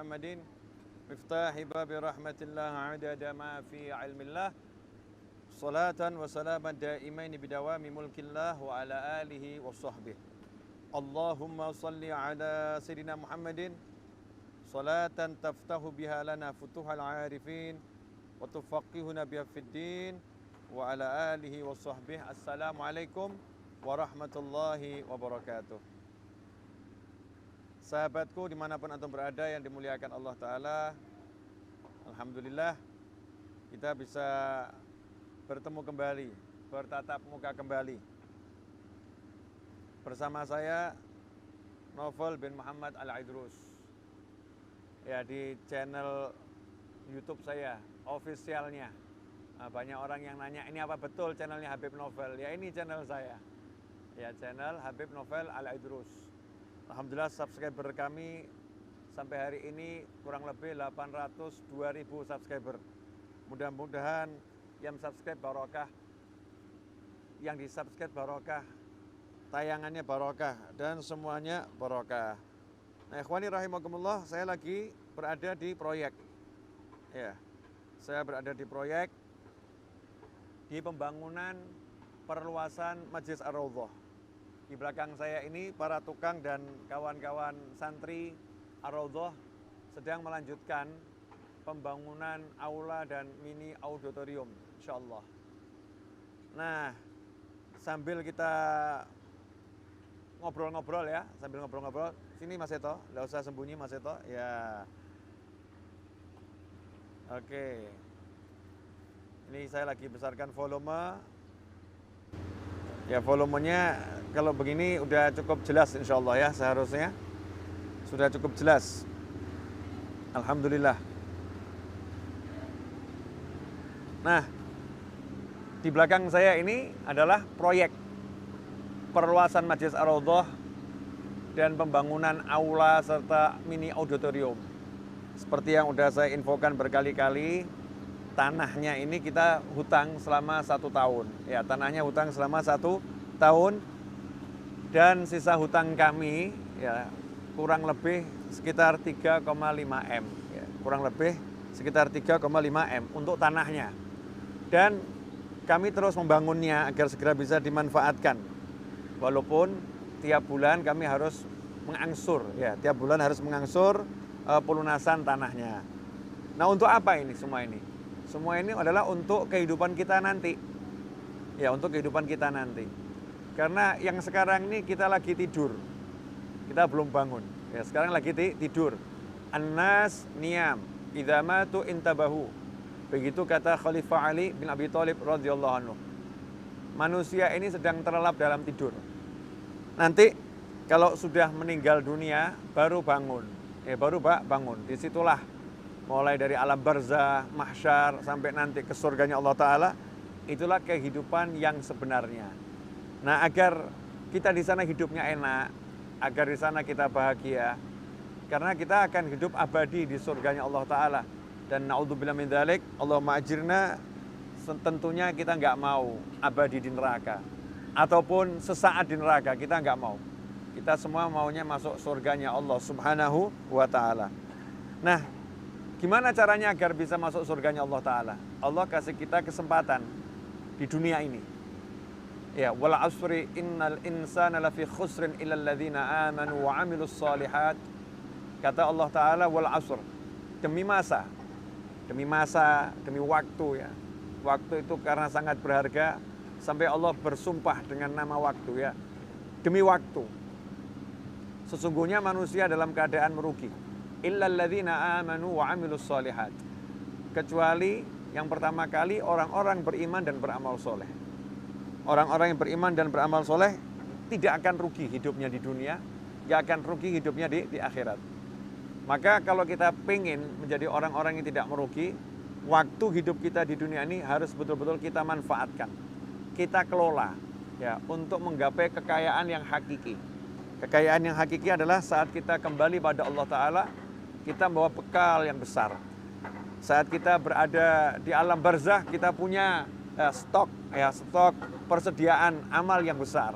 محمد مفتاح باب رحمة الله عدد ما في علم الله صلاة وسلاما دائمين بدوام ملك الله وعلى آله وصحبه اللهم صل على سيدنا محمد صلاة تفتح بها لنا فتوح العارفين وتفقهنا بها في الدين وعلى آله وصحبه. Assalamualaikum warahmatullahi wabarakatuh. Sahabatku dimanapun antum berada yang dimuliakan Allah Ta'ala, alhamdulillah kita bisa bertemu kembali, bertatap muka kembali bersama saya Novel bin Muhammad Al-Idrus ya, di channel YouTube saya, officialnya. Nah, banyak orang yang nanya, ini apa betul channelnya Habib Novel? Ya, ini channel saya ya, channel Habib Novel Al-Idrus. Alhamdulillah subscriber kami sampai hari ini kurang lebih 802.000 subscriber. Mudah-mudahan yang subscribe barokah, yang di subscribe barokah, tayangannya barokah, dan semuanya barokah. Nah, ikhwani rahimakumullah, saya lagi berada di proyek ya, saya berada di proyek di pembangunan perluasan Masjid Ar-Raudhah. Di belakang saya ini para tukang dan kawan-kawan santri Ar-Raudhah sedang melanjutkan pembangunan aula dan mini auditorium, insyaallah. Nah, sambil kita ngobrol-ngobrol ya, sambil ngobrol-ngobrol. Sini Mas Seto, nggak usah sembunyi Mas Seto, ya. Oke. Ini saya lagi besarkan volume. Ya, volumenya kalau begini udah cukup jelas insyaallah ya, seharusnya sudah cukup jelas. Alhamdulillah. Nah, di belakang saya ini adalah proyek perluasan Masjid Ar-Raudhah dan pembangunan aula serta mini auditorium. Seperti yang udah saya infokan berkali-kali, tanahnya ini kita hutang selama 1 tahun. Ya, tanahnya hutang selama 1 tahun, dan sisa hutang kami ya kurang lebih sekitar 3,5 M. Ya, kurang lebih sekitar 3,5 M untuk tanahnya. Dan kami terus membangunnya agar segera bisa dimanfaatkan. Walaupun tiap bulan kami harus mengangsur, ya, tiap bulan harus mengangsur pelunasan tanahnya. Nah, untuk apa ini semua ini? Semua ini adalah untuk kehidupan kita nanti. Ya, untuk kehidupan kita nanti. Karena yang sekarang ini kita lagi tidur. Kita belum bangun. Ya, sekarang lagi tidur. An-nas niyam, idza matu intabahu. Begitu kata Khalifah Ali bin Abi Thalib radhiyallahu anhu. Manusia ini sedang terlelap dalam tidur. Nanti kalau sudah meninggal dunia baru bangun. Ya, baru bangun. Disitulah mulai dari alam barzah, mahsyar, sampai nanti ke surganya Allah Ta'ala. Itulah kehidupan yang sebenarnya. Nah, agar kita di sana hidupnya enak, agar di sana kita bahagia, karena kita akan hidup abadi di surganya Allah Ta'ala. Dan na'udzubillah min dzalik, Allahumma ajirna, tentunya kita nggak mau abadi di neraka. Ataupun sesaat di neraka, kita nggak mau. Kita semua maunya masuk surganya Allah Subhanahu wa Ta'ala. Nah, gimana caranya agar bisa masuk surganya Allah Ta'ala? Allah kasih kita kesempatan di dunia ini. Ya, wal asri innal insana lafi khusrin illal ladzina amanu wa amilus solihat. Kata Allah Ta'ala, wal asr, demi masa, demi waktu ya. Waktu itu karena sangat berharga, sampai Allah bersumpah dengan nama waktu ya. Demi waktu. Sesungguhnya manusia dalam keadaan merugi. Illal ladzina amanu wa amilus solihat. Kecuali yang pertama kali orang-orang beriman dan beramal soleh. Orang-orang yang beriman dan beramal soleh tidak akan rugi hidupnya di dunia, gak akan rugi hidupnya di akhirat. Maka kalau kita pengen menjadi orang-orang yang tidak merugi, waktu hidup kita di dunia ini harus betul-betul kita manfaatkan, kita kelola ya, untuk menggapai kekayaan yang hakiki. Kekayaan yang hakiki adalah saat kita kembali pada Allah Ta'ala, kita membawa bekal yang besar. Saat kita berada di alam barzah, kita punya stok persediaan amal yang besar.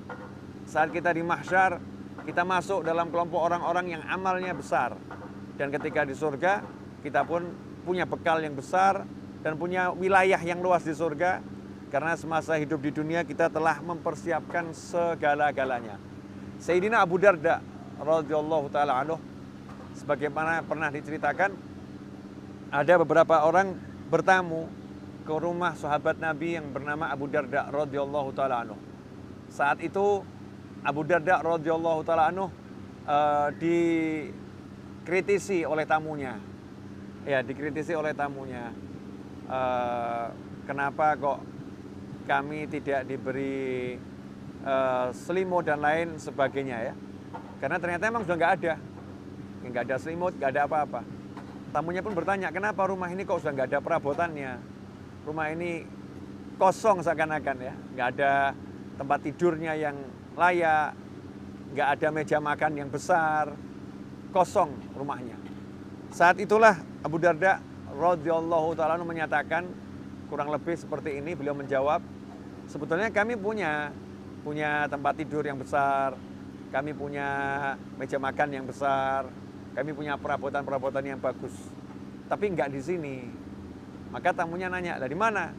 Saat kita di mahsyar, kita masuk dalam kelompok orang-orang yang amalnya besar. Dan ketika di surga, kita pun punya bekal yang besar dan punya wilayah yang luas di surga. Karena semasa hidup di dunia kita telah mempersiapkan segala-galanya. Sayyidina Abu Darda radhiyallahu taala anhu, sebagaimana pernah diceritakan, ada beberapa orang bertamu ke rumah sahabat Nabi yang bernama Abu Darda radhiyallahu taala anhu. Saat itu Abu Darda radhiyallahu taala anhu dikritisi oleh tamunya. Ya, dikritisi oleh tamunya. Kenapa kok kami tidak diberi selimut dan lain sebagainya ya? Karena ternyata emang sudah nggak ada selimut, nggak ada apa-apa. Tamunya pun bertanya, kenapa rumah ini kok sudah nggak ada perabotannya? Rumah ini kosong seakan-akan ya, nggak ada tempat tidurnya yang layak, nggak ada meja makan yang besar, kosong rumahnya. Saat itulah Abu Darda radhiyallahu taala menyatakan kurang lebih seperti ini, beliau menjawab, sebetulnya kami punya tempat tidur yang besar, kami punya meja makan yang besar, kami punya perabotan-perabotan yang bagus, tapi enggak di sini. Maka tamunya nanya, dari mana?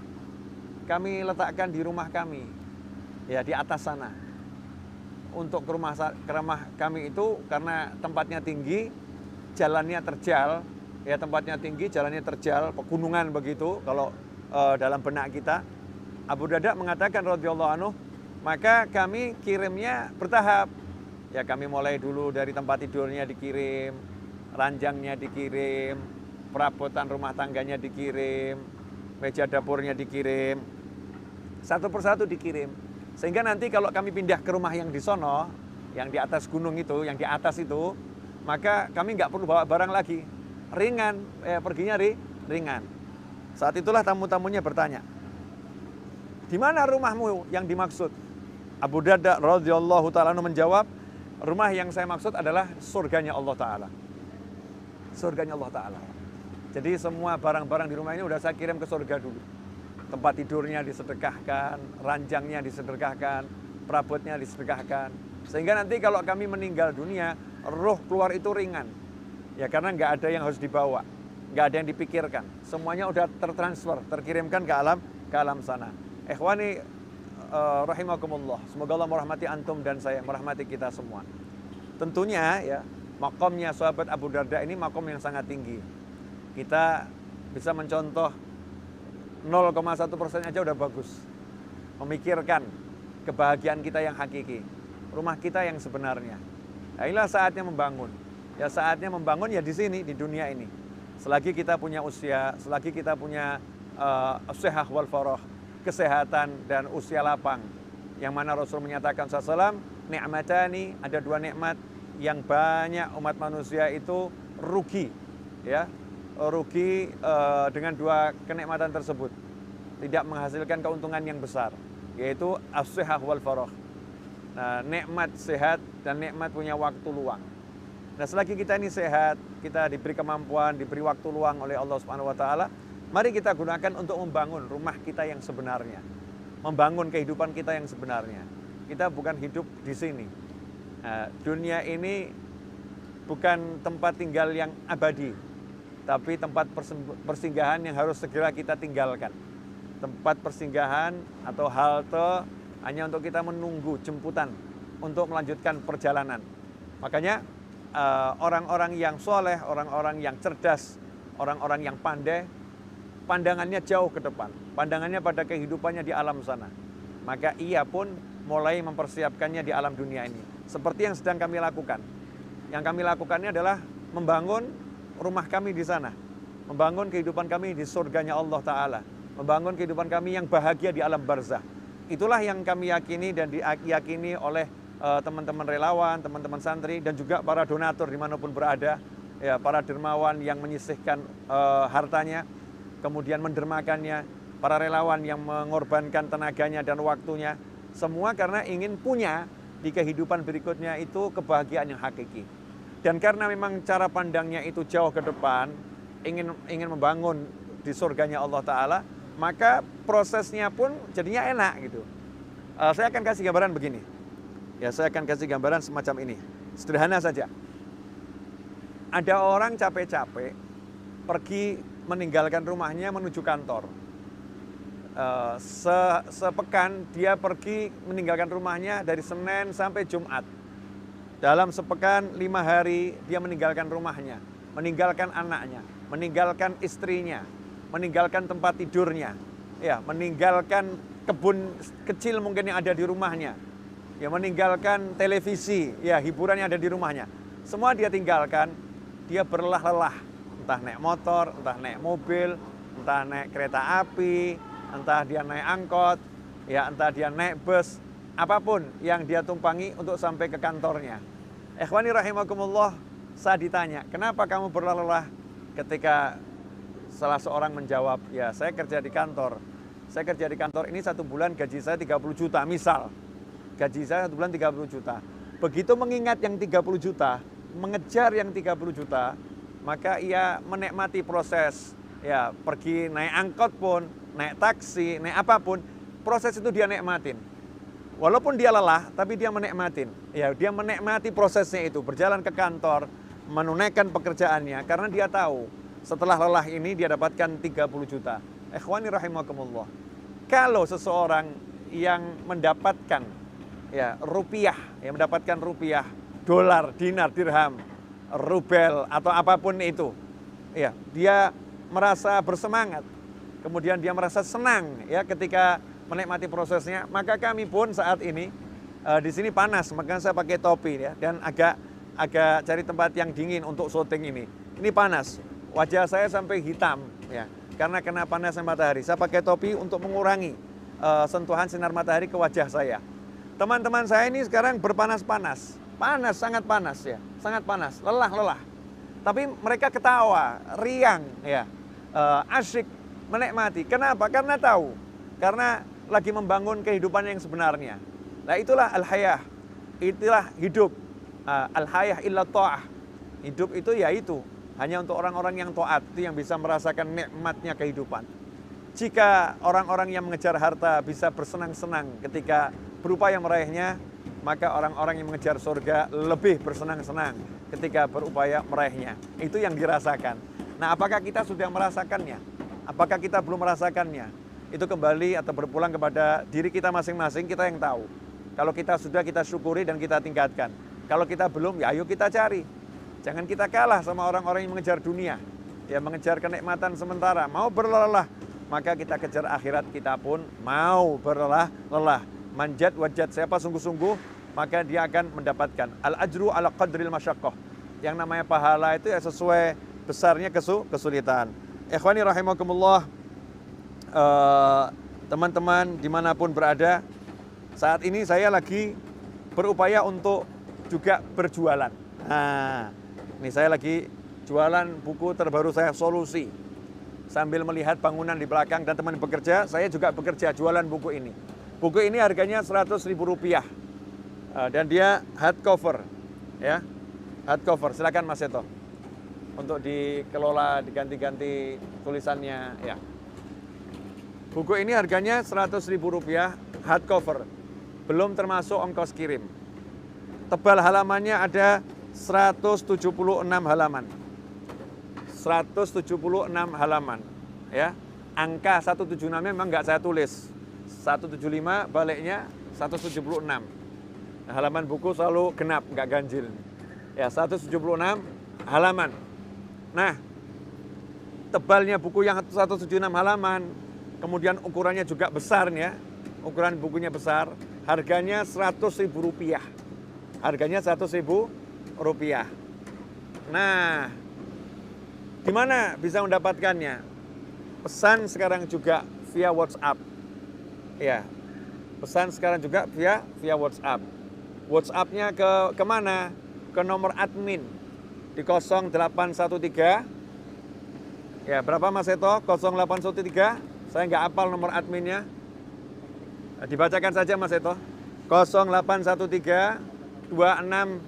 Kami letakkan di rumah kami, ya di atas sana. Untuk ke rumah kami itu karena tempatnya tinggi, jalannya terjal, ya tempatnya tinggi, jalannya terjal, pegunungan begitu kalau dalam benak kita. Abu Darda mengatakan radhiyallahu anhu, maka kami kirimnya bertahap. Ya kami mulai dulu dari tempat tidurnya dikirim, ranjangnya dikirim, perabotan rumah tangganya dikirim, meja dapurnya dikirim, satu persatu dikirim. Sehingga nanti kalau kami pindah ke rumah yang di sono, yang di atas gunung itu, yang di atas itu, maka kami nggak perlu bawa barang lagi, ringan, perginya ringan. Saat itulah tamu-tamunya bertanya, di mana rumahmu yang dimaksud? Abu Darda radhiyallahu taala menjawab, rumah yang saya maksud adalah surganya Allah Ta'ala. Surganya Allah Ta'ala. Jadi semua barang-barang di rumah ini udah saya kirim ke surga dulu. Tempat tidurnya disedekahkan, ranjangnya disedekahkan, perabotnya disedekahkan. Sehingga nanti kalau kami meninggal dunia, roh keluar itu ringan. Ya karena nggak ada yang harus dibawa, nggak ada yang dipikirkan. Semuanya udah tertransfer, terkirimkan ke alam sana. Ikhwani rahimakumullah. Semoga Allah merahmati antum dan saya, merahmati kita semua. Tentunya ya, makomnya sahabat Abu Darda ini makom yang sangat tinggi. Kita bisa mencontoh 0,1% aja udah bagus. Memikirkan kebahagiaan kita yang hakiki, rumah kita yang sebenarnya. Nah, inilah saatnya membangun. Ya saatnya membangun ya di sini, di dunia ini. Selagi kita punya usia, selagi kita punya as-sihah wal farah, kesehatan dan usia lapang. Yang mana Rasul menyatakan SAW, ni'matani, ada dua nikmat yang banyak umat manusia itu rugi. Ya, rugi dengan dua kenikmatan tersebut. Tidak menghasilkan keuntungan yang besar, yaitu as-sihah wal farah. Nah, nikmat sehat dan nikmat punya waktu luang. Nah, selagi kita ini sehat, kita diberi kemampuan, diberi waktu luang oleh Allah Subhanahu wa taala, mari kita gunakan untuk membangun rumah kita yang sebenarnya. Membangun kehidupan kita yang sebenarnya. Kita bukan hidup di sini. Nah, dunia ini bukan tempat tinggal yang abadi, tapi tempat persinggahan yang harus segera kita tinggalkan. Tempat persinggahan atau halte hanya untuk kita menunggu jemputan untuk melanjutkan perjalanan. Makanya orang-orang yang soleh, orang-orang yang cerdas, orang-orang yang pandai, pandangannya jauh ke depan, pandangannya pada kehidupannya di alam sana. Maka ia pun mulai mempersiapkannya di alam dunia ini. Seperti yang sedang kami lakukan. Yang kami lakukannya adalah membangun rumah kami di sana. Membangun kehidupan kami di surganya Allah Ta'ala. Membangun kehidupan kami yang bahagia di alam barzah. Itulah yang kami yakini dan diyakini oleh teman-teman relawan, teman-teman santri, dan juga para donatur dimanapun berada. Ya, para dermawan yang menyisihkan hartanya, kemudian mendermakannya, para relawan yang mengorbankan tenaganya dan waktunya, semua karena ingin punya di kehidupan berikutnya itu kebahagiaan yang hakiki. Dan karena memang cara pandangnya itu jauh ke depan, ingin membangun di surganya Allah Ta'ala, maka prosesnya pun jadinya enak gitu. Saya akan kasih gambaran begini. Ya, saya akan kasih gambaran semacam ini. Sederhana saja. Ada orang capek-capek pergi meninggalkan rumahnya menuju kantor. Sepekan dia pergi meninggalkan rumahnya dari Senin sampai Jumat. Dalam sepekan 5 hari dia meninggalkan rumahnya, meninggalkan anaknya, meninggalkan istrinya, meninggalkan tempat tidurnya, ya, meninggalkan kebun kecil mungkin yang ada di rumahnya, ya, meninggalkan televisi, ya, hiburan yang ada di rumahnya. Semua dia tinggalkan, dia berlelah-lelah, entah naik motor, entah naik mobil, entah naik kereta api, entah dia naik angkot, ya, entah dia naik bus, apapun yang dia tumpangi untuk sampai ke kantornya. Ikhwani rahimakumullah, saya ditanya, kenapa kamu berlelah-lelah? Ketika salah seorang menjawab, ya saya kerja di kantor. Saya kerja di kantor ini 1 bulan gaji saya 30 juta, misal. Gaji saya 1 bulan 30 juta. Begitu mengingat yang 30 juta, mengejar yang 30 juta, maka ia menikmati proses, ya, pergi naik angkot pun, naik taksi, naik apapun, proses itu dia nikmatin. Walaupun dia lelah, tapi dia menikmatin. Ya, dia menikmati prosesnya itu, berjalan ke kantor, menunaikan pekerjaannya, karena dia tahu setelah lelah ini dia dapatkan 30 juta. Ikhwani rahimakumullah. Kalau seseorang yang mendapatkan, ya, rupiah, yang mendapatkan rupiah, dolar, dinar, dirham, rubel atau apapun itu, ya, dia merasa bersemangat, kemudian dia merasa senang, ya, ketika menikmati prosesnya. Maka kami pun saat ini di sini panas, maka saya pakai topi, ya, dan agak cari tempat yang dingin untuk syuting ini. Ini panas, wajah saya sampai hitam, ya, karena kena panasnya matahari. Saya pakai topi untuk mengurangi sentuhan sinar matahari ke wajah saya. Teman-teman saya ini sekarang berpanas-panas, panas, sangat panas, ya, sangat panas, lelah. Tapi mereka ketawa, riang, ya, asyik menikmati. Kenapa? Karena tahu, karena lagi membangun kehidupan yang sebenarnya. Nah, itulah al-hayah, itulah hidup. Al-hayah illa ta'ah. Hidup itu yaitu hanya untuk orang-orang yang taat, itu yang bisa merasakan nikmatnya kehidupan. Jika orang-orang yang mengejar harta bisa bersenang-senang ketika berupaya meraihnya, maka orang-orang yang mengejar surga lebih bersenang-senang ketika berupaya meraihnya. Itu yang dirasakan. Nah, apakah kita sudah merasakannya? Apakah kita belum merasakannya? Itu kembali atau berpulang kepada diri kita masing-masing, kita yang tahu. Kalau kita sudah, kita syukuri dan kita tingkatkan. Kalau kita belum, ya ayo kita cari. Jangan kita kalah sama orang-orang yang mengejar dunia, ya, mengejar kenikmatan sementara, mau berlelah, maka kita kejar akhirat, kita pun mau berlelah. Manjat wajat, siapa sungguh-sungguh, maka dia akan mendapatkan. Al-ajru ala qadril masyaqqah. Yang namanya pahala itu ya sesuai besarnya kesulitan. Ikhwani rahimakumullah, teman-teman dimanapun berada, saat ini saya lagi berupaya untuk juga berjualan. Nah, ini saya lagi jualan buku terbaru saya, Solusi. Sambil melihat bangunan di belakang dan teman bekerja, saya juga bekerja jualan buku ini. Buku ini harganya Rp100.000. Dan dia hardcover, ya, hardcover. Silakan Mas Seto untuk dikelola, diganti-ganti tulisannya, ya. Buku ini harganya Rp100.000 hardcover, belum termasuk ongkos kirim. Tebal halamannya ada 176 halaman. 176 halaman, ya. Angka 176 memang nggak saya tulis. 175 baliknya 176. Halaman buku selalu genap, nggak ganjil. Ya, 176 halaman. Nah, tebalnya buku yang 176 halaman, kemudian ukurannya juga besar, ya. Ukuran bukunya besar, harganya Rp100.000. Harganya Rp100.000. Nah, di mana bisa mendapatkannya? Pesan sekarang juga via WhatsApp. Ya, pesan sekarang juga via WhatsApp. WhatsApp-nya ke mana? Ke nomor admin di 0813. Ya, berapa Mas Seto? 0813. Saya nggak hafal nomor adminnya. Dibacakan saja Mas Seto. 0813 26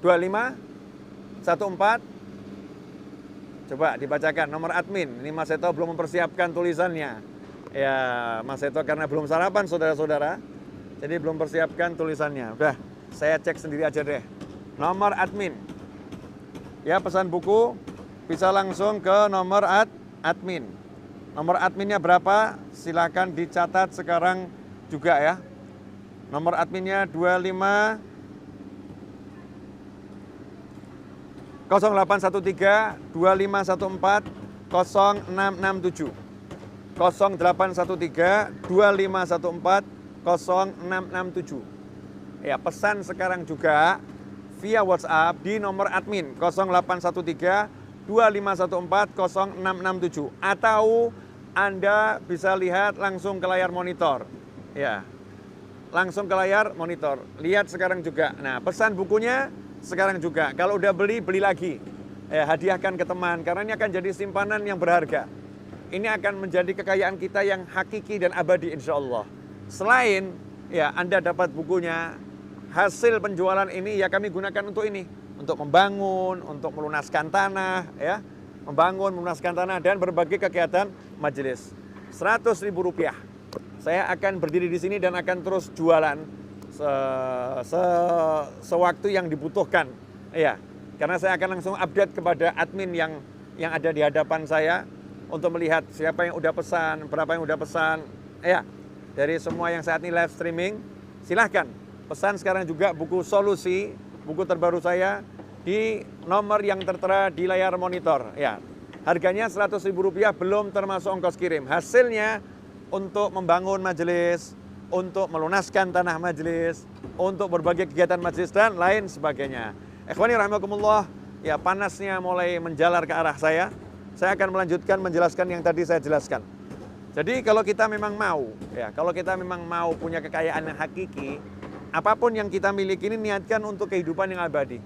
25 14. Coba dibacakan nomor admin. Ini Mas Seto belum mempersiapkan tulisannya. Ya, Mas Seto karena belum sarapan saudara-saudara, jadi belum persiapkan tulisannya. Udah, saya cek sendiri aja deh. Nomor admin Ya, pesan buku bisa langsung ke nomor admin. Nomor adminnya berapa? Silakan dicatat sekarang juga ya. Nomor adminnya 25 0813 2514 0667. 0813 2514 0667. Ya, pesan sekarang juga via WhatsApp di nomor admin 0813 2514 0667, atau Anda bisa lihat langsung ke layar monitor. Ya. Langsung ke layar monitor. Lihat sekarang juga. Nah, pesan bukunya sekarang juga. Kalau udah beli, beli lagi. Hadiahkan ke teman, karena ini akan jadi simpanan yang berharga. Ini akan menjadi kekayaan kita yang hakiki dan abadi insya Allah. Selain ya Anda dapat bukunya, hasil penjualan ini ya kami gunakan untuk ini. Untuk membangun, untuk melunaskan tanah, ya, membangun, melunaskan tanah, dan berbagai kegiatan majelis. Rp100.000. Saya akan berdiri di sini dan akan terus jualan sewaktu yang dibutuhkan. Ya, karena saya akan langsung update kepada admin yang ada di hadapan saya untuk melihat siapa yang udah pesan, berapa yang udah pesan. Ya, dari semua yang saat ini live streaming, silahkan pesan sekarang juga buku solusi, buku terbaru saya di nomor yang tertera di layar monitor. Ya, harganya Rp100.000 belum termasuk ongkos kirim. Hasilnya untuk membangun majelis, untuk melunaskan tanah majelis, untuk berbagai kegiatan majelis dan lain sebagainya. Ikhwani rahimakumullah, ya panasnya mulai menjalar ke arah saya. Saya akan melanjutkan menjelaskan yang tadi saya jelaskan. Jadi kalau kita memang mau, ya kalau kita memang mau punya kekayaan yang hakiki, apapun yang kita miliki ini niatkan untuk kehidupan yang abadi.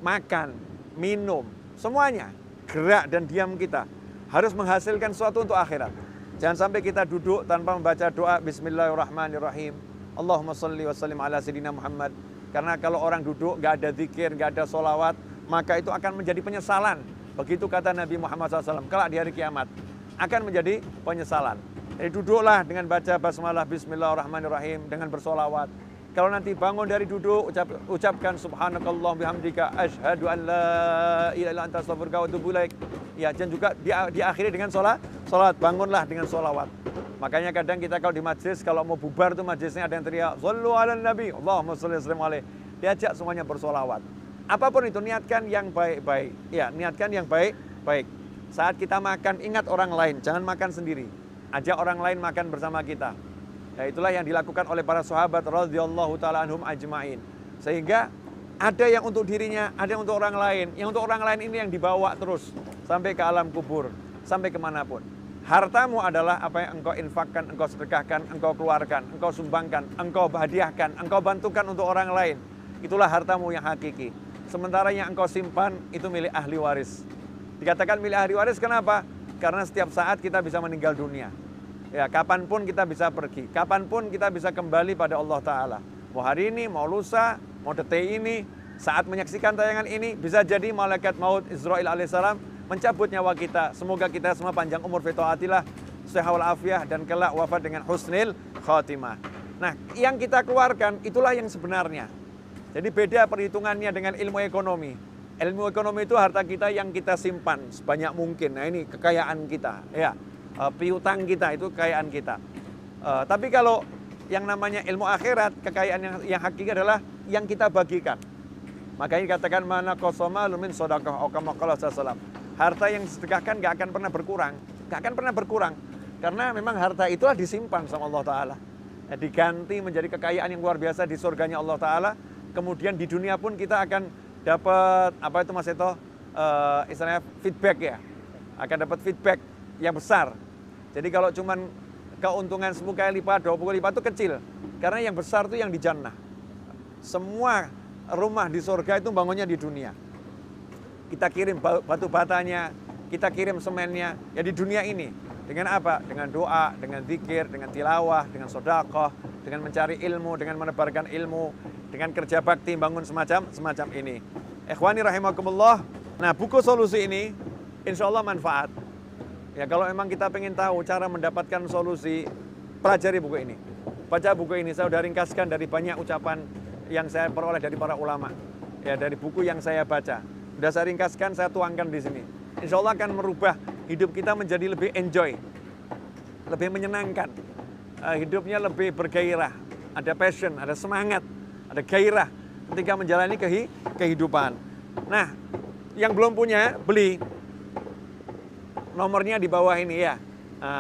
Makan, minum, semuanya, gerak dan diam kita harus menghasilkan sesuatu untuk akhirat. Jangan sampai kita duduk tanpa membaca doa Bismillahirrahmanirrahim. Allahumma salli wa sallim ala sayyidina Muhammad. Karena kalau orang duduk gak ada zikir, gak ada sholawat, maka itu akan menjadi penyesalan. Begitu kata Nabi Muhammad SAW, kelak di hari kiamat akan menjadi penyesalan. Jadi duduklah dengan baca basmalah Bismillahirrahmanirrahim, dengan bersolawat. Kalau nanti bangun dari duduk, ucapkan subhanakallah bihamdika asyhadu an la ilaha illa anta astaghfiruka wa atubu ilaik. Ya, dan juga diakhiri dengan salat, bangunlah dengan solawat. Makanya kadang kita kalau di majlis, kalau mau bubar tuh majlisnya ada yang teriak, "Shallu 'alan nabi, Allahumma shalli wa sallim alaihi." Diajak semuanya bersolawat. Apapun itu, niatkan yang baik-baik. Ya, niatkan yang baik-baik. Saat kita makan, ingat orang lain, jangan makan sendiri. Ajak orang lain makan bersama kita. Ya, itulah yang dilakukan oleh para sahabat radhiyallahu taala anhum ajmain. Sehingga ada yang untuk dirinya, ada yang untuk orang lain. Yang untuk orang lain ini yang dibawa terus sampai ke alam kubur, sampai kemanapun. Hartamu adalah apa yang engkau infakkan, engkau sedekahkan, engkau keluarkan, engkau sumbangkan, engkau hadiahkan, engkau bantukan untuk orang lain. Itulah hartamu yang hakiki. Sementara yang engkau simpan itu milik ahli waris. Dikatakan milik ahli waris kenapa? Karena setiap saat kita bisa meninggal dunia. Ya, kapanpun kita bisa pergi, kapanpun kita bisa kembali pada Allah Ta'ala. Mau hari ini, mau lusa, mau detik ini, saat menyaksikan tayangan ini, bisa jadi malaikat maut Israil alaihissalam mencabut nyawa kita. Semoga kita semua panjang umur fi taatillah, sehat wal afiah, dan kelak wafat dengan husnil khatimah. Nah, yang kita keluarkan itulah yang sebenarnya. Jadi beda perhitungannya dengan ilmu ekonomi. Ilmu ekonomi itu harta kita yang kita simpan sebanyak mungkin. Nah, ini kekayaan kita, ya. Piutang kita itu kekayaan kita. Tapi kalau yang namanya ilmu akhirat, kekayaan yang hakiki adalah yang kita bagikan. Makanya dikatakan mana qasama lumin shadaqah kama qala sallallahu. Harta yang disedekahkan gak akan pernah berkurang, gak akan pernah berkurang, karena memang harta itulah disimpan sama Allah Ta'ala. Diganti menjadi kekayaan yang luar biasa di surganya Allah Ta'ala. Kemudian di dunia pun kita akan dapat apa itu Mas Eto, istilahnya feedback ya, akan dapat feedback yang besar. Jadi kalau cuman keuntungan 10 kali lipat, 20 kali lipat itu kecil, karena yang besar itu yang di jannah. Semua rumah di surga itu bangunnya di dunia. Kita kirim batu batanya, kita kirim semennya, ya di dunia ini. Dengan apa? Dengan doa, dengan zikir, dengan tilawah, dengan sedekah, dengan mencari ilmu, dengan menebarkan ilmu, dengan kerja bakti, bangun semacam ini. Ikhwani rahimakumullah. Nah, buku solusi ini insya Allah manfaat. Ya, kalau memang kita pengen tahu cara mendapatkan solusi, pelajari buku ini. Baca buku ini, saya sudah ringkaskan dari banyak ucapan yang saya peroleh dari para ulama. Ya, dari buku yang saya baca. Sudah saya ringkaskan, saya tuangkan di sini. Insya Allah akan merubah hidup kita menjadi lebih enjoy, lebih menyenangkan. Hidupnya lebih bergairah, ada passion, ada semangat, ada gairah ketika menjalani kehidupan. Nah, yang belum punya, beli. Nomornya di bawah ini ya.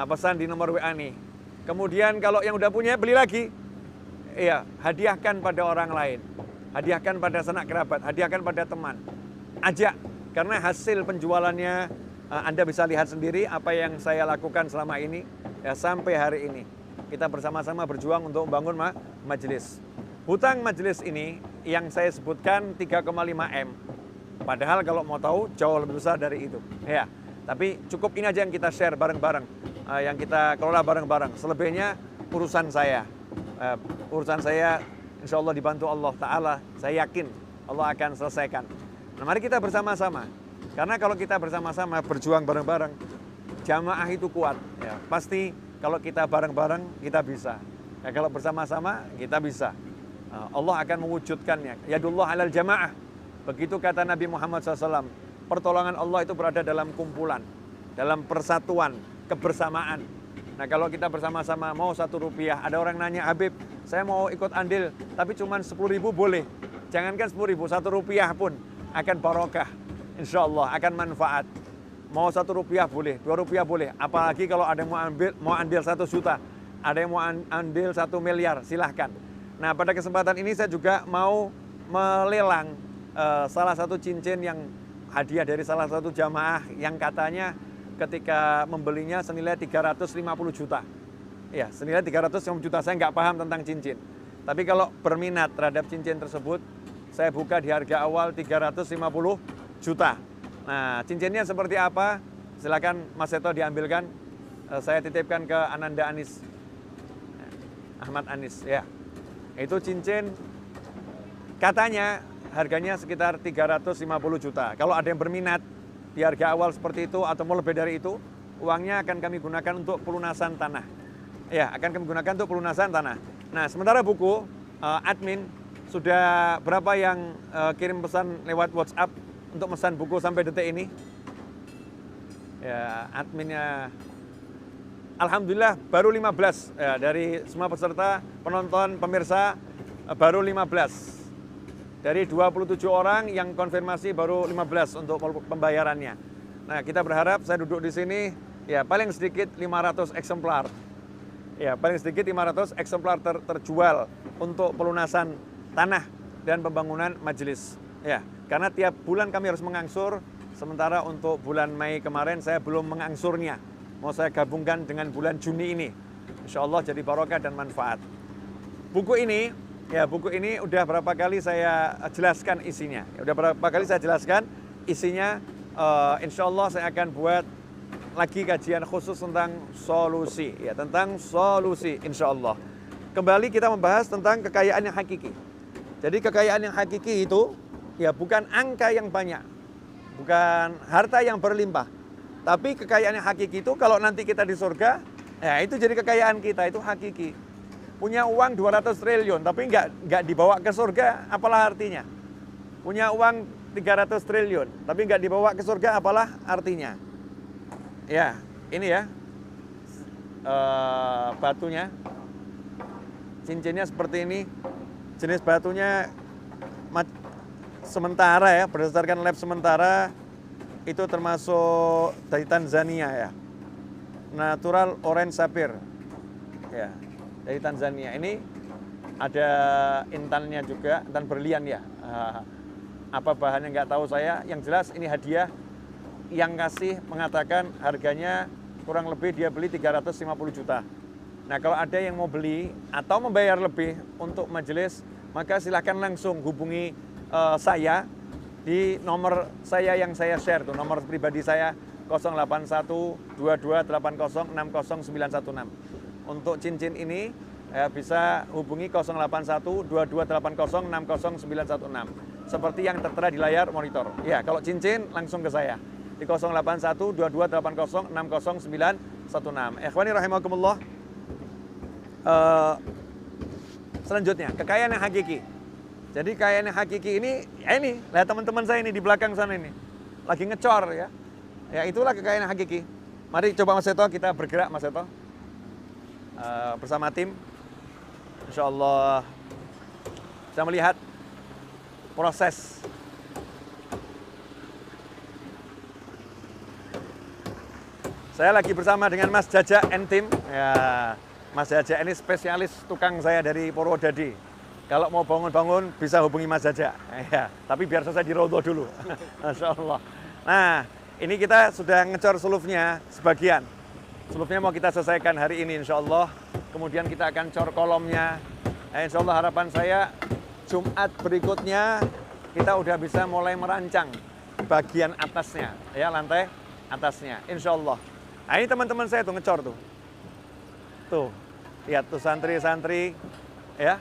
Pesan di nomor WA nih. Kemudian kalau yang udah punya, beli lagi. Iya, hadiahkan pada orang lain. Hadiahkan pada sanak kerabat, hadiahkan pada teman. Ajak, karena hasil penjualannya Anda bisa lihat sendiri apa yang saya lakukan selama ini ya, sampai hari ini. Kita bersama-sama berjuang untuk membangun majelis. Hutang majelis ini yang saya sebutkan 3,5 M. Padahal kalau mau tahu jauh lebih besar dari itu. Ya, tapi cukup ini aja yang kita share bareng-bareng, yang kita kelola bareng-bareng. Selebihnya urusan saya. Urusan saya insya Allah dibantu Allah Ta'ala. Saya yakin Allah akan selesaikan. Nah, mari kita bersama-sama. Karena kalau kita bersama-sama berjuang bareng-bareng, jamaah itu kuat. Ya, pasti kalau kita bareng-bareng kita bisa. Ya, kalau bersama-sama kita bisa. Allah akan mewujudkannya. Yadullah alal jamaah. Begitu kata Nabi Muhammad SAW. Pertolongan Allah itu berada dalam kumpulan, dalam persatuan, kebersamaan. Nah, kalau kita bersama-sama mau 1 rupiah, ada orang nanya, Habib, saya mau ikut andil, tapi cuma 10.000 boleh. Jangankan 10.000, 1 rupiah pun akan barokah. Insya Allah akan manfaat. Mau 1 rupiah boleh, 2 rupiah boleh. Apalagi kalau ada yang mau andil 1 juta, ada yang mau andil 1 miliar, silahkan. Nah, pada kesempatan ini saya juga mau melelang salah satu cincin yang hadiah dari salah satu jamaah yang katanya ketika membelinya senilai 350 juta. Ya, senilai 350 juta. Saya nggak paham tentang cincin. Tapi kalau berminat terhadap cincin tersebut, saya buka di harga awal 350 juta. Nah, cincinnya seperti apa? Silakan Mas Seto diambilkan. Saya titipkan ke Ananda Anis. Ahmad Anis, ya. Itu cincin katanya harganya sekitar 350 juta. Kalau ada yang berminat di harga awal seperti itu atau mau lebih dari itu, uangnya akan kami gunakan untuk pelunasan tanah. Ya, akan kami gunakan untuk pelunasan tanah. Nah, sementara buku, admin sudah berapa yang kirim pesan lewat WhatsApp untuk pesan buku sampai detik ini? Ya, adminnya alhamdulillah baru 15 ya, dari semua peserta, penonton, pemirsa baru 15. Dari 27 orang yang konfirmasi baru 15 untuk pembayarannya. Nah, kita berharap, saya duduk di sini ya paling sedikit 500 eksemplar. Ya, paling sedikit 500 eksemplar terjual untuk pelunasan tanah dan pembangunan majelis. Ya, karena tiap bulan kami harus mengangsur, sementara untuk bulan Mei kemarin saya belum mengangsurnya. Mau saya gabungkan dengan bulan Juni ini. Insya Allah jadi barokah dan manfaat. Buku ini udah berapa kali saya jelaskan isinya. Udah berapa kali saya jelaskan isinya. Insya Allah saya akan buat lagi kajian khusus tentang solusi. Ya, tentang solusi insya Allah. Kembali kita membahas tentang kekayaan yang hakiki. Jadi kekayaan yang hakiki itu ya bukan angka yang banyak. Bukan harta yang berlimpah. Tapi kekayaan yang hakiki itu kalau nanti kita di surga, ya itu jadi kekayaan kita, itu hakiki. Punya uang 200 triliun, tapi nggak dibawa ke surga, apalah artinya? Punya uang 300 triliun, tapi nggak dibawa ke surga, apalah artinya? Ya, ini ya, batunya, cincinnya seperti ini, jenis batunya sementara ya, berdasarkan lab sementara, itu termasuk dari Tanzania ya, natural orange sapphire, ya. Dari Tanzania. Ini ada intannya juga, intan berlian ya. Apa bahannya nggak tahu saya. Yang jelas ini hadiah. Yang kasih mengatakan harganya kurang lebih dia beli 350 juta. Nah, kalau ada yang mau beli atau membayar lebih untuk majelis, maka silahkan langsung hubungi saya di nomor saya yang saya share tuh, nomor pribadi saya 081 22 80 60916. Untuk cincin ini bisa hubungi 081 22 80 60916 seperti yang tertera di layar monitor. Ya, kalau cincin langsung ke saya di 081 22 80 60916. Ikhwani rahimakumullah. Selanjutnya, kekayaan yang hakiki. Jadi kayaknya hakiki ini, ya ini, lihat teman-teman saya ini di belakang sana ini. Lagi ngecor ya. Ya itulah kekayaan hakiki. Mari coba Mas Seto, kita bergerak Mas Seto. Bersama tim. Insya Allah bisa melihat proses. Saya lagi bersama dengan Mas Jaja and tim. Ya, Mas Jaja ini spesialis tukang saya dari Purwodadi. Kalau mau bangun-bangun bisa hubungi Mas Jaja. Ya, tapi biar selesai di Raudhah dulu. Masya Allah. Nah, ini kita sudah ngecor sulufnya sebagian. Sulufnya mau kita selesaikan hari ini insya Allah. Kemudian kita akan cor kolomnya. Insya Allah harapan saya Jumat berikutnya kita udah bisa mulai merancang bagian atasnya. Ya, lantai atasnya. Insya Allah. Nah, ini teman-teman saya tuh ngecor tuh. Tuh, lihat tuh santri-santri ya.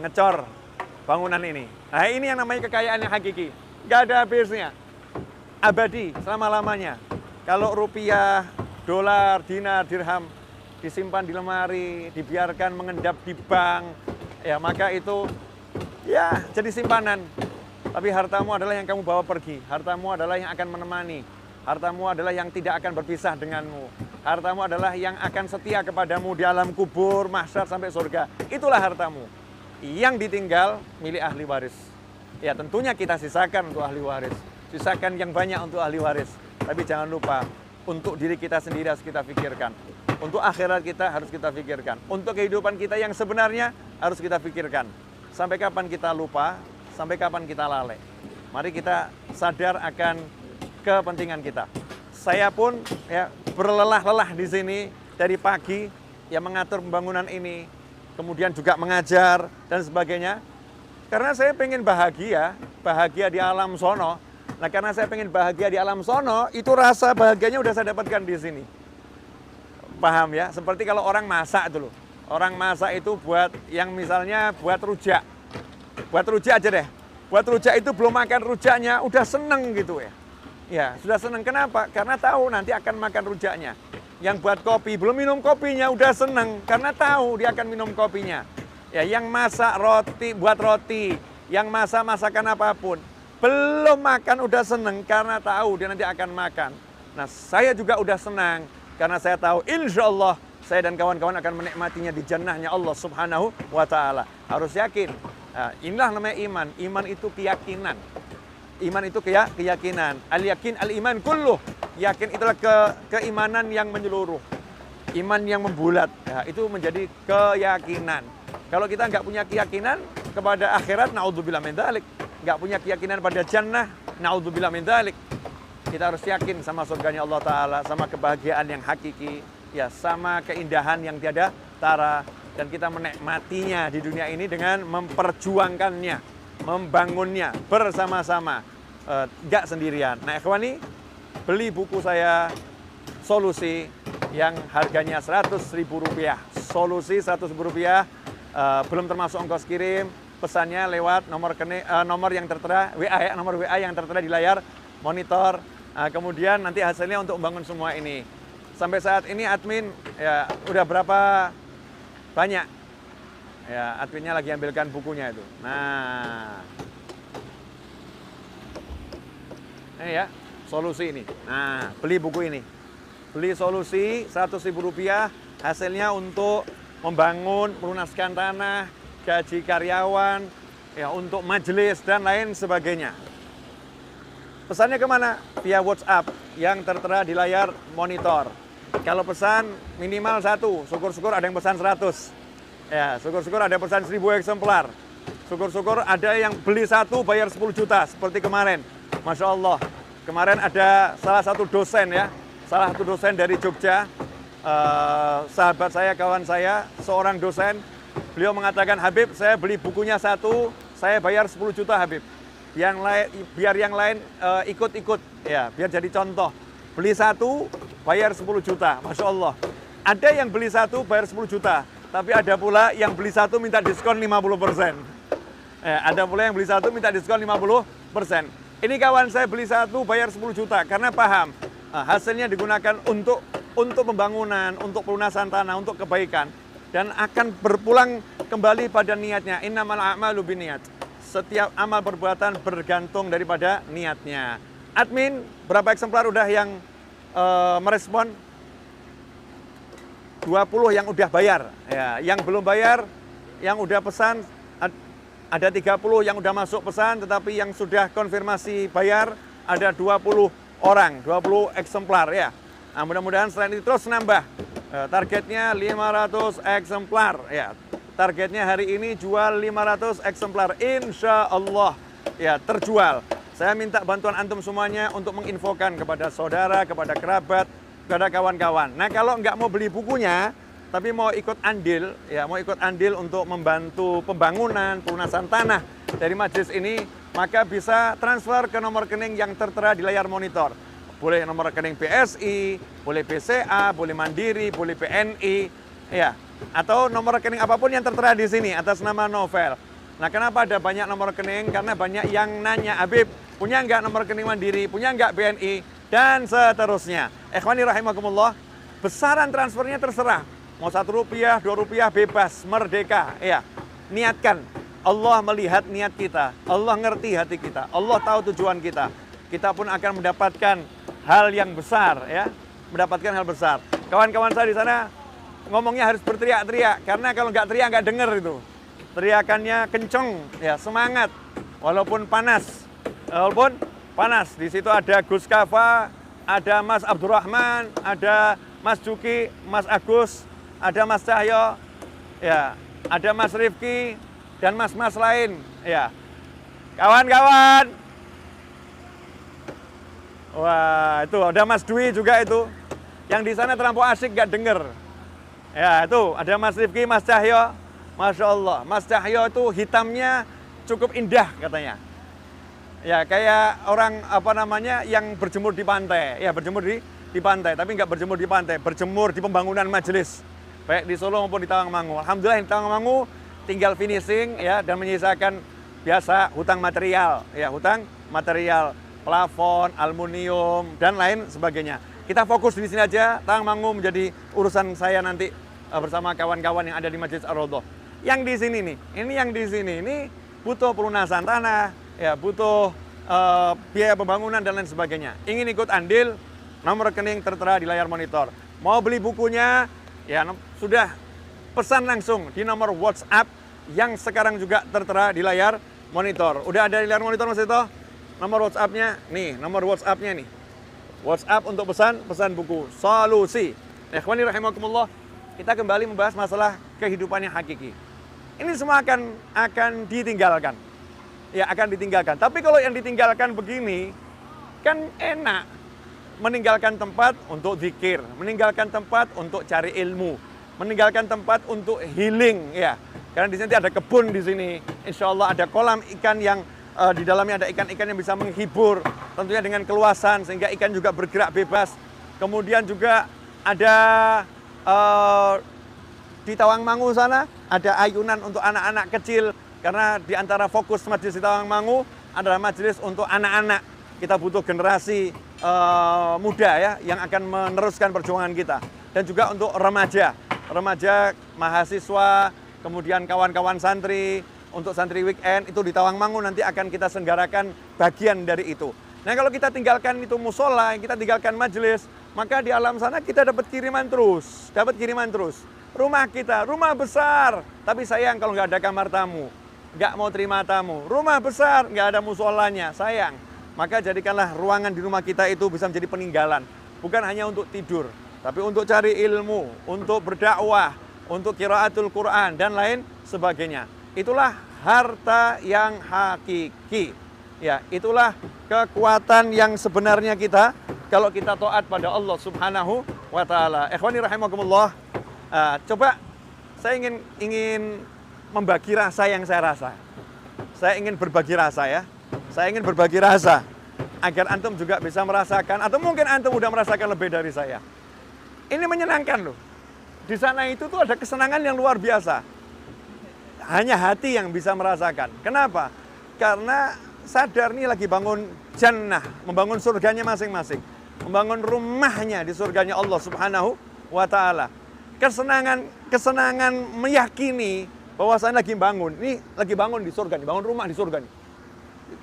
Ngecor bangunan ini. Nah, ini yang namanya kekayaan yang hakiki. Gak ada habisnya. Abadi selama-lamanya. Kalau rupiah, dolar, dinar, dirham disimpan di lemari, dibiarkan mengendap di bank, ya maka itu ya jadi simpanan. Tapi hartamu adalah yang kamu bawa pergi. Hartamu adalah yang akan menemani. Hartamu adalah yang tidak akan berpisah denganmu. Hartamu adalah yang akan setia kepadamu di alam kubur, mahsyar sampai surga. Itulah hartamu. Yang ditinggal milik ahli waris. Ya tentunya kita sisakan untuk ahli waris. Sisakan yang banyak untuk ahli waris. Tapi jangan lupa, untuk diri kita sendiri harus kita pikirkan. Untuk akhirat kita harus kita pikirkan. Untuk kehidupan kita yang sebenarnya harus kita pikirkan. Sampai kapan kita lupa, sampai kapan kita lalai. Mari kita sadar akan kepentingan kita. Saya pun ya berlelah-lelah di sini dari pagi ya mengatur pembangunan ini, kemudian juga mengajar dan sebagainya. Karena saya pengen bahagia di alam sono. Nah, karena saya pengen bahagia di alam sono, itu rasa bahagianya udah saya dapatkan di sini. Paham ya? Seperti kalau orang masak dulu. Orang masak itu buat yang misalnya buat rujak. Buat rujak aja deh. Buat rujak itu belum makan rujaknya udah seneng gitu ya. Ya, sudah seneng. Kenapa? Karena tahu nanti akan makan rujaknya. Yang buat kopi, belum minum kopinya, udah seneng. Karena tahu dia akan minum kopinya. Ya, yang masak roti, buat roti. Yang masak masakan apapun. Belum makan, udah seneng. Karena tahu dia nanti akan makan. Nah, saya juga udah senang. Karena saya tahu, insya Allah, saya dan kawan-kawan akan menikmatinya di jannahnya Allah subhanahu wa ta'ala. Harus yakin. Nah, inilah namanya iman. Iman itu keyakinan. Iman itu keyakinan. Al-yakin, al-iman kulluh. Yakin itulah keimanan yang menyeluruh. Iman yang membulat. Ya, itu menjadi keyakinan. Kalau kita nggak punya keyakinan kepada akhirat, na'udzubillah min dzalik. Nggak punya keyakinan pada jannah, na'udzubillah min dzalik. Kita harus yakin sama surganya Allah Ta'ala, sama kebahagiaan yang hakiki, ya sama keindahan yang tiada tara. Dan kita menikmatinya di dunia ini dengan memperjuangkannya, membangunnya bersama-sama, nggak sendirian. Nah, ikhwani, beli buku saya Solusi yang harganya Rp100.000. Solusi Rp100.000, belum termasuk ongkos kirim. Pesannya lewat nomor yang tertera, nomor WA yang tertera di layar monitor. Kemudian nanti hasilnya untuk membangun semua ini. Sampai saat ini admin ya udah berapa banyak. Ya, adminnya lagi ambilkan bukunya itu. Nah, ini ya, Solusi ini. Nah, beli buku ini. Beli Solusi Rp100.000, hasilnya untuk membangun, melunaskan tanah, gaji karyawan, ya untuk majelis dan lain sebagainya. Pesannya kemana? Via WhatsApp yang tertera di layar monitor. Kalau pesan minimal 1, syukur-syukur ada yang pesan 100. Ya, syukur-syukur ada yang pesan 1000 eksemplar. Syukur-syukur ada yang beli 1 bayar 10 juta seperti kemarin. Masya Allah. Kemarin ada salah satu dosen ya, salah satu dosen dari Jogja, sahabat saya, kawan saya, seorang dosen. Beliau mengatakan, Habib, saya beli bukunya 1, saya bayar 10 juta Habib. Yang lain, biar yang lain ikut-ikut, ya, biar jadi contoh. Beli 1, bayar 10 juta, Masya Allah. Ada yang beli 1, bayar 10 juta, tapi ada pula yang beli 1 minta diskon 50%. Ada pula yang beli 1 minta diskon 50%. Ini kawan saya beli 1, bayar 10 juta, karena paham hasilnya digunakan untuk pembangunan, untuk pelunasan tanah, untuk kebaikan. dan akan berpulang kembali pada niatnya. Innamal a'malu binniyat. Setiap amal perbuatan bergantung daripada niatnya. Admin, berapa eksemplar udah yang merespon? 20 yang udah bayar. Ya, yang belum bayar, yang udah pesan ada 30 yang udah masuk pesan, tetapi yang sudah konfirmasi bayar ada 20 orang, 20 eksemplar ya. Nah, mudah-mudahan selain itu terus nambah. Targetnya 500 eksemplar ya. Targetnya hari ini jual 500 eksemplar. Insya Allah ya terjual. Saya minta bantuan antum semuanya untuk menginfokan kepada saudara, kepada kerabat, kepada kawan-kawan. Nah, kalau nggak mau beli bukunya, tapi mau ikut andil, ya mau ikut andil untuk membantu pembangunan, pelunasan tanah dari majelis ini, maka bisa transfer ke nomor rekening yang tertera di layar monitor. Boleh nomor rekening BSI, boleh BCA, boleh Mandiri, boleh BNI, ya, atau nomor rekening apapun yang tertera di sini atas nama Novel. Nah, kenapa ada banyak nomor rekening? Karena banyak yang nanya, Habib, punya nggak nomor rekening Mandiri, punya nggak BNI, dan seterusnya. Ikhwani rahimakumullah, besaran transfernya terserah. Mau Rp1, Rp2 bebas, merdeka. Ya, niatkan. Allah melihat niat kita. Allah ngerti hati kita. Allah tahu tujuan kita. Kita pun akan mendapatkan hal yang besar, ya. Mendapatkan hal besar. Kawan-kawan saya di sana ngomongnya harus berteriak-teriak, karena kalau nggak teriak nggak dengar itu. Teriakannya kenceng, ya, semangat. Walaupun panas. Walaupun panas. Di situ ada Gus Kafa, ada Mas Abdurrahman, ada Mas Juki, Mas Agus, ada Mas Cahyo, ya, ada Mas Rifki, dan mas-mas lain, ya. Kawan-kawan. Wah, itu ada Mas Dwi juga itu. Yang di sana terlampau asik gak denger. Ya, itu ada Mas Rifki, Mas Cahyo. Masya Allah, Mas Cahyo itu hitamnya cukup indah katanya. Ya, kayak orang yang berjemur di pantai. Ya, berjemur di pantai, tapi nggak berjemur di pantai, berjemur di pembangunan majelis. Baik di Solo maupun di Tawangmangu. Alhamdulillah di Tawangmangu tinggal finishing ya, dan menyisakan biasa hutang material, ya, hutang material, plafon, aluminium dan lain sebagainya. Kita fokus di sini aja. Tawangmangu menjadi urusan saya nanti bersama kawan-kawan yang ada di Majelis Ar-Raudhah. Yang di sini nih, yang di sini ini butuh pelunasan tanah, ya, butuh biaya pembangunan dan lain sebagainya. Ingin ikut andil, nomor rekening tertera di layar monitor. Mau beli bukunya, ya sudah pesan langsung di nomor WhatsApp yang sekarang juga tertera di layar monitor. Udah ada di layar monitor Mas Ito? Nomor WhatsApp-nya nih, nomor WhatsApp-nya nih. WhatsApp untuk pesan buku solusi. Ikhwani rahimakumullah, kita kembali membahas masalah kehidupan yang hakiki. Ini semua akan ditinggalkan. Ya, akan ditinggalkan. Tapi kalau yang ditinggalkan begini, kan enak. Meninggalkan tempat untuk zikir, meninggalkan tempat untuk cari ilmu, meninggalkan tempat untuk healing, ya. Karena di sini ada kebun di sini. Insya Allah ada kolam ikan yang di dalamnya ada ikan-ikan yang bisa menghibur, tentunya dengan keluasan sehingga ikan juga bergerak bebas. Kemudian juga ada di Tawangmangu sana ada ayunan untuk anak-anak kecil, karena di antara fokus majelis di Tawangmangu adalah majelis untuk anak-anak. Kita butuh generasi muda ya yang akan meneruskan perjuangan kita, dan juga untuk remaja, mahasiswa, kemudian kawan-kawan santri. Untuk santri weekend itu di Tawangmangu nanti akan kita selenggarakan bagian dari itu. Nah, kalau kita tinggalkan itu musola, kita tinggalkan majelis, maka di alam sana kita dapat kiriman terus. Rumah kita, rumah besar, tapi sayang kalau nggak ada kamar tamu, nggak mau terima tamu. Rumah besar, nggak ada musolanya, sayang. Maka jadikanlah ruangan di rumah kita itu bisa menjadi peninggalan. Bukan hanya untuk tidur, tapi untuk cari ilmu, untuk berdakwah, untuk qiraatul Quran, dan lain sebagainya. Itulah harta yang hakiki. Ya, itulah kekuatan yang sebenarnya kita kalau kita taat pada Allah Subhanahu wa taala. Ikhwani rahimakumullah. Coba saya ingin membagi rasa yang saya rasa. Saya ingin berbagi rasa ya. Saya ingin berbagi rasa agar antum juga bisa merasakan, atau mungkin antum udah merasakan lebih dari saya. Ini menyenangkan loh. Di sana itu tuh ada kesenangan yang luar biasa. Hanya hati yang bisa merasakan. Kenapa? Karena sadar nih lagi bangun jannah, membangun surganya masing-masing, membangun rumahnya di surganya Allah Subhanahu wa taala. kesenangan meyakini bahwa saya lagi bangun. Ini lagi bangun di surga nih, bangun rumah di surga nih.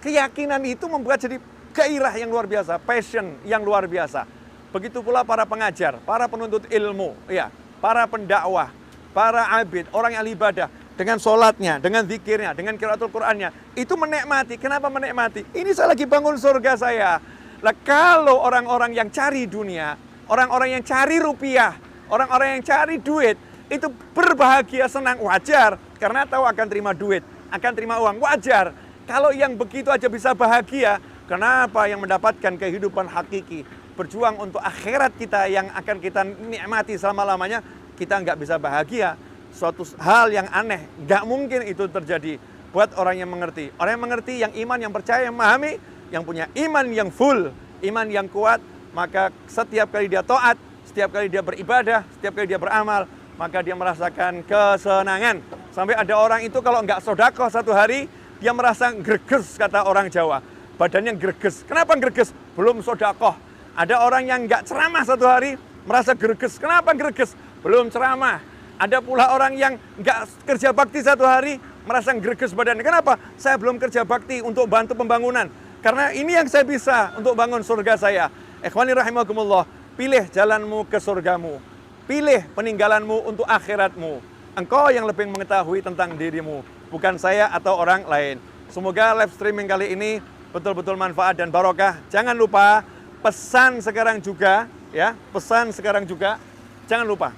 Keyakinan itu membuat jadi gairah yang luar biasa, passion yang luar biasa. Begitu pula para pengajar, para penuntut ilmu, ya, para pendakwah, para abid, orang yang ibadah dengan sholatnya, dengan zikirnya, dengan qiraatul Qur'annya, itu menikmati. Kenapa menikmati? Ini saya lagi bangun surga saya. Lah kalau orang-orang yang cari dunia, orang-orang yang cari rupiah, orang-orang yang cari duit, itu berbahagia, senang, wajar. Karena tahu akan terima duit, akan terima uang, wajar. Kalau yang begitu aja bisa bahagia, kenapa yang mendapatkan kehidupan hakiki, berjuang untuk akhirat kita yang akan kita nikmati selama-lamanya, kita nggak bisa bahagia? Suatu hal yang aneh, nggak mungkin itu terjadi buat orang yang mengerti. Orang yang mengerti, yang iman, yang percaya, yang memahami, yang punya iman yang full, iman yang kuat, maka setiap kali dia taat, setiap kali dia beribadah, setiap kali dia beramal, maka dia merasakan kesenangan. Sampai ada orang itu kalau nggak sedekah satu hari, dia merasa greges, kata orang Jawa. Badannya greges. Kenapa greges? Belum sedekah. Ada orang yang nggak ceramah satu hari, merasa greges. Kenapa greges? Belum ceramah. Ada pula orang yang nggak kerja bakti satu hari, merasa greges badannya. Kenapa? Saya belum kerja bakti untuk bantu pembangunan. Karena ini yang saya bisa untuk bangun surga saya. Ikhwani rahimakumullah, pilih jalanmu ke surgamu. Pilih peninggalanmu untuk akhiratmu. Engkau yang lebih mengetahui tentang dirimu, bukan saya atau orang lain. Semoga live streaming kali ini betul-betul manfaat dan barokah. Jangan lupa pesan sekarang juga, ya, pesan sekarang juga. Jangan lupa.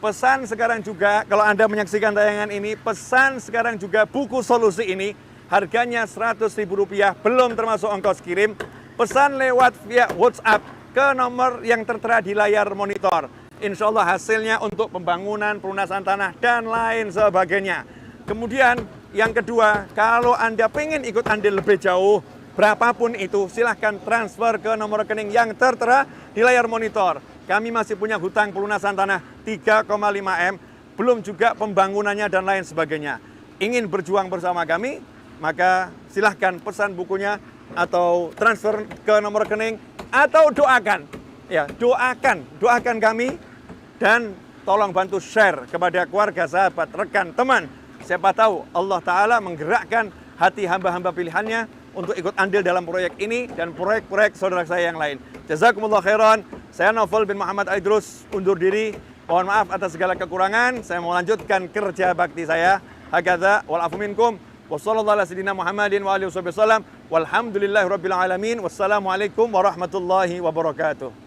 Pesan sekarang juga, kalau Anda menyaksikan tayangan ini, pesan sekarang juga buku solusi ini, harganya Rp100.000, belum termasuk ongkos kirim. Pesan lewat via WhatsApp ke nomor yang tertera di layar monitor. Insya Allah hasilnya untuk pembangunan, pelunasan tanah, dan lain sebagainya. Kemudian yang kedua, kalau Anda pengen ikut andil lebih jauh, berapapun itu, silahkan transfer ke nomor rekening yang tertera di layar monitor. Kami masih punya hutang pelunasan tanah 3,5 M, belum juga pembangunannya dan lain sebagainya. Ingin berjuang bersama kami, maka silahkan pesan bukunya atau transfer ke nomor rekening atau doakan. Ya, doakan kami dan tolong bantu share kepada keluarga, sahabat, rekan, teman. Siapa tahu Allah Ta'ala menggerakkan hati hamba-hamba pilihannya untuk ikut andil dalam proyek ini dan proyek-proyek saudara saya yang lain. Jazakumullah khairan. Saya Naufal bin Muhammad Aidrus undur diri. Mohon maaf atas segala kekurangan. Saya mau lanjutkan kerja bakti saya. Hakadza wal afu minkum. Wassallallahu ala sayyidina Muhammadin wa alihi wasallam. Walhamdulillahirabbil alamin. Wassalamualaikum warahmatullahi wabarakatuh.